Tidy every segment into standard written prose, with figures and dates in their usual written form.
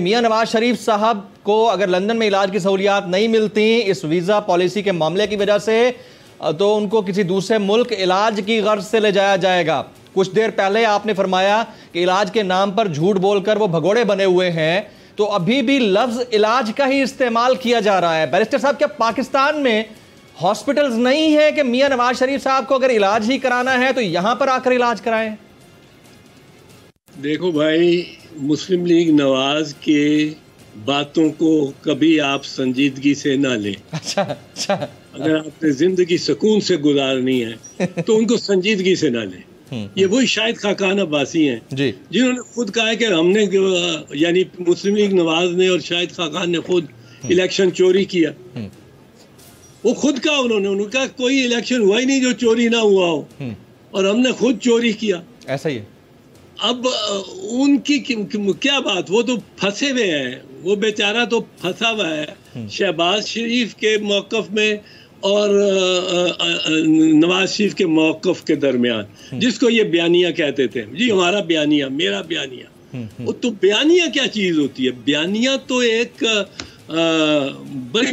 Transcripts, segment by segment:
मियां नवाज शरीफ साहब को अगर लंदन में इलाज की सहूलियात नहीं मिलती इस वीज़ा पॉलिसी के मामले की वजह से, तो उनको किसी दूसरे मुल्क इलाज की गर्ज से ले जाया जाएगा। कुछ देर पहले आपने फरमाया कि इलाज के नाम पर झूठ बोलकर वो भगोड़े बने हुए हैं, तो अभी भी लफ्ज इलाज का ही इस्तेमाल किया जा रहा है। बैरिस्टर साहब, क्या पाकिस्तान में हॉस्पिटल्स नहीं है कि मियां नवाज शरीफ साहब को अगर इलाज ही कराना है तो यहां पर आकर इलाज कराएं? देखो भाई, मुस्लिम लीग नवाज के बातों को कभी आप संजीदगी से ना लें। अच्छा। अगर आपने जिंदगी सुकून से गुजारनी है तो उनको संजीदगी से ना लें। ये वही शाहिद खाकान अब्बासी हैं जिन्होंने खुद कहा है कि हमने, यानी मुस्लिम लीग नवाज ने और शाहिद खाकान ने खुद इलेक्शन चोरी किया। वो खुद कहा, उन्होंने कहा कोई इलेक्शन हुआ ही नहीं जो चोरी ना हुआ हो, और हमने खुद चोरी किया। ऐसा ही है। अब उनकी क्या बात, वो तो फंसे हुए हैं, वो बेचारा तो फंसा हुआ है शहबाज शरीफ के मौकफ में और नवाज शरीफ के मौकफ के दरमियान, जिसको ये बयानिया कहते थे, जी हमारा बयानिया, मेरा बयानिया। वो तो बयानिया क्या चीज़ होती है? बयानिया तो एक बड़ी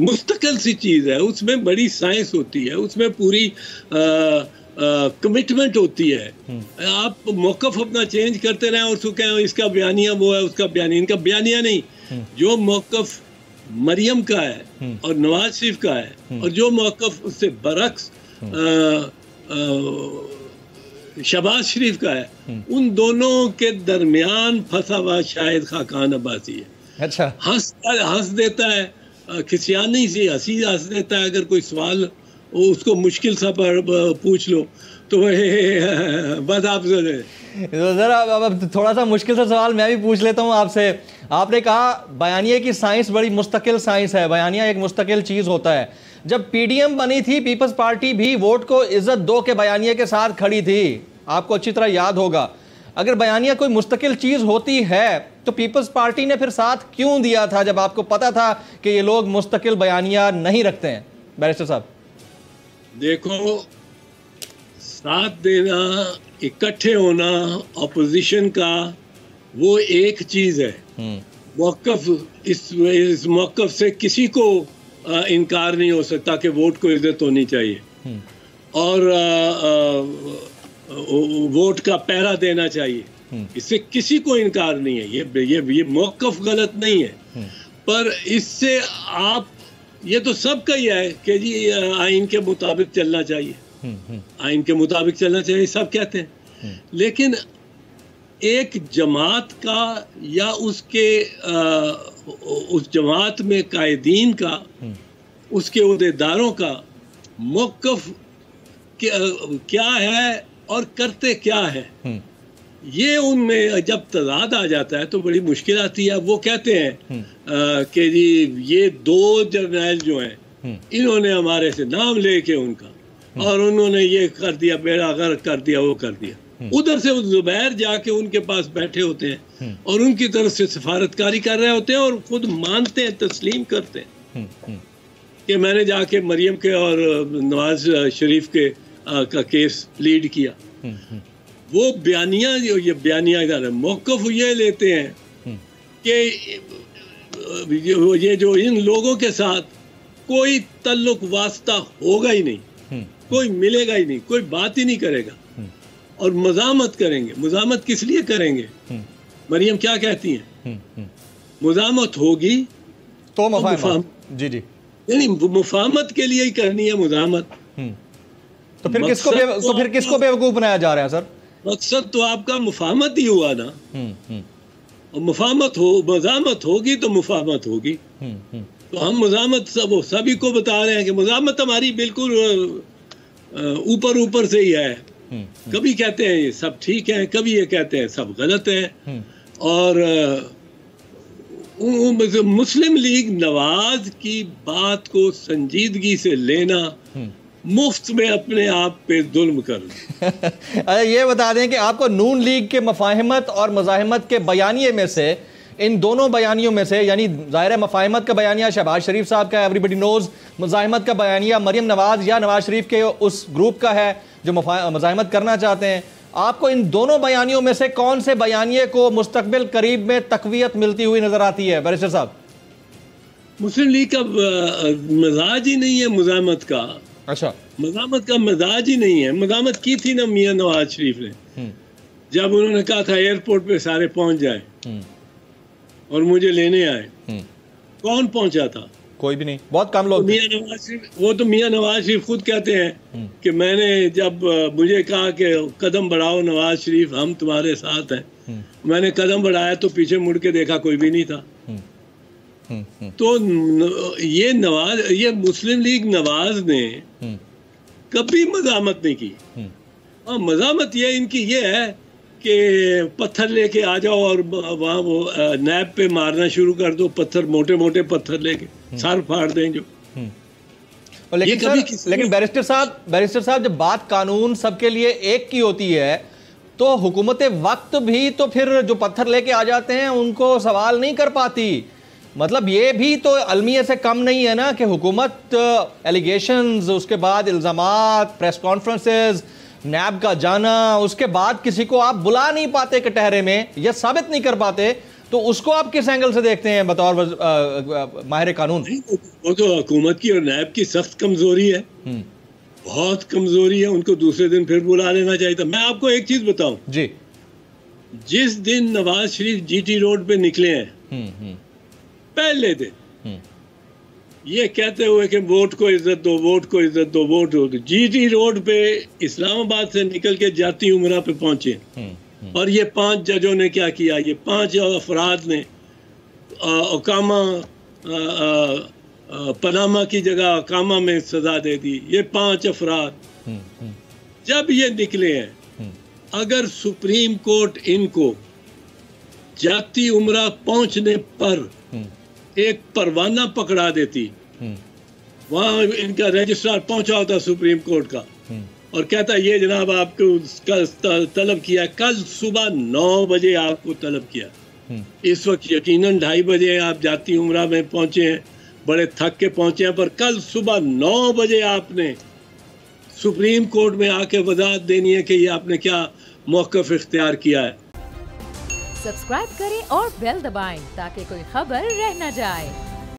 मुस्तकिल सी चीज़ है, उसमें बड़ी साइंस होती है, उसमें पूरी कमिटमेंट होती है। आप मौकफ अपना चेंज करते रहें और उसको कहें इसका बयानिया वो है, उसका बयानिया, इनका बयानिया नहीं। जो मौकफ मरियम का है और नवाज शरीफ का है, और जो मौकफ उससे बरक्स शहबाज शरीफ का है, उन दोनों के दरमियान फंसा हुआ शाहिद खाकान अब्बासी है। अच्छा। हंस देता है, खिसियानी सी हंसी हंस देता है। अगर कोई सवाल उसको मुश्किल सा पूछ लो तो बस आप जरा अब थोड़ा सा मुश्किल सा सवाल मैं भी पूछ लेता हूँ आपसे। आपने कहा बयानिया की साइंस बड़ी मुस्तकिल साइंस है, बयानिया एक मुस्तकिल चीज़ होता है। जब पीडीएम बनी थी, पीपल्स पार्टी भी वोट को इज्जत दो के बयानिया के साथ खड़ी थी, आपको अच्छी तरह याद होगा। अगर बयानिया कोई मुस्तकिल चीज़ होती है तो पीपल्स पार्टी ने फिर साथ क्यों दिया था जब आपको पता था कि ये लोग मुस्तकिल बयानिया नहीं रखते हैं? बैरिस्टर साहब देखो, साथ देना, इकट्ठे होना अपोजिशन का, वो एक चीज है। मौकफ, इस मौकफ से किसी को इनकार नहीं हो सकता कि वोट को इज्जत होनी चाहिए और वोट का पहरा देना चाहिए। इससे किसी को इनकार नहीं है। ये मौकफ गलत नहीं है, पर इससे आप, ये तो सबका ही है कि जी आइन के मुताबिक चलना चाहिए, आइन के मुताबिक चलना चाहिए, सब कहते हैं। लेकिन एक जमात का या उसके उस जमात में कायदीन का, उसके उहदेदारों का मौक़िफ़ क्या है और करते क्या है, ये उनमें जब तज़ाद आ जाता है तो बड़ी मुश्किल आती है। वो कहते हैं कि जी ये दो जर्नैल जो हैं, इन्होंने हमारे से नाम लेके उनका, और उन्होंने ये कर दिया, बेड़ा गर्क कर दिया, वो कर दिया। उधर से जुबैर जाके उनके पास बैठे होते हैं और उनकी तरफ से सिफारतकारी कर रहे होते हैं और खुद मानते हैं, तस्लीम करते हैं कि मैंने जाके मरियम के और नवाज शरीफ के का केस लीड किया। वो बयानिया, ये बयानिया मौक़िफ़ ये लेते हैं कि ये जो इन लोगों के साथ कोई तल्लुक वास्ता होगा ही नहीं, कोई मिलेगा ही नहीं, कोई बात ही नहीं करेगा, और मज़ामत करेंगे। मज़ामत किस लिए करेंगे? मरियम क्या कहती हैं? मज़ामत होगी तो मुफाहमत, जी जी, यानी मुफाहमत के लिए ही करनी है मज़ामत। तो फिर किसको बेवकूफ़ बनाया जा रहा है सर? मकसद तो आपका मुफाहमत ही हुआ ना, और मज़ामत होगी तो मुफाहमत होगी। तो हम मज़ामत सभी को बता रहे हैं कि मज़ामत हमारी बिल्कुल ऊपर से ही है। कभी कहते हैं ये सब ठीक है, कभी ये कहते हैं सब गलत है। और मुस्लिम लीग नवाज की बात को संजीदगी से लेना, मुफ्त में अपने आप पे जुल्म करना। ये बता दें कि आपको नून लीग के मफाहिमत और मज़ाहिमत के बयानिए में से, इन दोनों बयानियों में से, यानी ज़ाहिर मफाहिमत का बयानिया शहबाज शरीफ साहब का, एवरीबडी नोज़, मज़ाहिमत का बयानिया मरियम नवाज़ या नवाज शरीफ के उस ग्रुप का है जो मज़ाहिमत करना चाहते हैं। आपको इन दोनों बयानियों में से कौन से बयानिए को मुस्तकबिल करीब में तकवीयत मिलती हुई नजर आती है बैरिस्टर साहब? मुस्लिम लीग का मिजाज ही नहीं है मुजामत का। अच्छा, मज़ामत का मिजाज ही नहीं है। मज़ामत की थी ना मियां नवाज शरीफ ने, जब उन्होंने कहा था एयरपोर्ट पे सारे पहुंच जाए और मुझे लेने आए। कौन पहुंचा था? कोई भी नहीं, बहुत कम लोग। मियां नवाज शरीफ, वो तो मियां नवाज शरीफ खुद कहते हैं कि मैंने जब मुझे कहा कि कदम बढ़ाओ नवाज शरीफ, हम तुम्हारे साथ हैं, मैंने कदम बढ़ाया तो पीछे मुड़ के देखा कोई भी नहीं था। तो ये मुस्लिम लीग नवाज ने कभी मज़ामत नहीं की। और मज़ामत ये इनकी ये है कि पत्थर लेके आ जाओ और वहाँ वो नैब पे मारना शुरू कर दो, पत्थर, मोटे मोटे पत्थर लेके सर फाड़ दें जो। लेकिन बैरिस्टर साहब जब बात कानून सबके लिए एक की होती है तो हुकूमत वक्त भी तो फिर जो पत्थर लेके आ जाते हैं उनको सवाल नहीं कर पाती। मतलब ये भी तो अलमिया से कम नहीं है ना कि हुकूमत एलिगेशंस, उसके बाद इल्ज़ामात, प्रेस कॉन्फ्रेंसेस, नैब का जाना, उसके बाद किसी को आप बुला नहीं पाते कटहरे में या साबित नहीं कर पाते, तो उसको आप किस एंगल से देखते हैं बतौर माहिर कानून? वो तो हुकूमत की और नैब की सख्त कमजोरी है, बहुत कमजोरी है। उनको दूसरे दिन फिर बुला लेना चाहिए था। मैं आपको एक चीज बताऊं जी, जिस दिन नवाज शरीफ जीटी रोड पे निकले हैं, पहले दिन ये कहते हुए कि वोट को इज्जत दो, वोट को इज्जत दो, वोट हो, जीटी रोड पे इस्लामाबाद से निकल के जाती उमरा पे पहुंचे। और ये 5 जजों ने क्या किया? ये 5 अफराद ने ओकामा पनामा की जगह ओकामा में सजा दे दी। ये 5 अफराद जब ये निकले हैं, अगर सुप्रीम कोर्ट इनको जाती उमरा पहुंचने पर एक परवाना पकड़ा देती, वहां इनका रजिस्ट्रार पहुंचा होता सुप्रीम कोर्ट का और कहता ये जनाब आपको तलब किया, कल सुबह 9 बजे आपको तलब किया। इस वक्त यकीनन 2:30 बजे आप जाती उमरा में पहुंचे हैं, बड़े थक के पहुंचे हैं, पर कल सुबह 9 बजे आपने सुप्रीम कोर्ट में आके वजाहत देनी है कि ये आपने क्या मौक़िफ़ इख्तियार किया है। सब्सक्राइब करें और बेल दबाएं ताकि कोई खबर रह न जाए।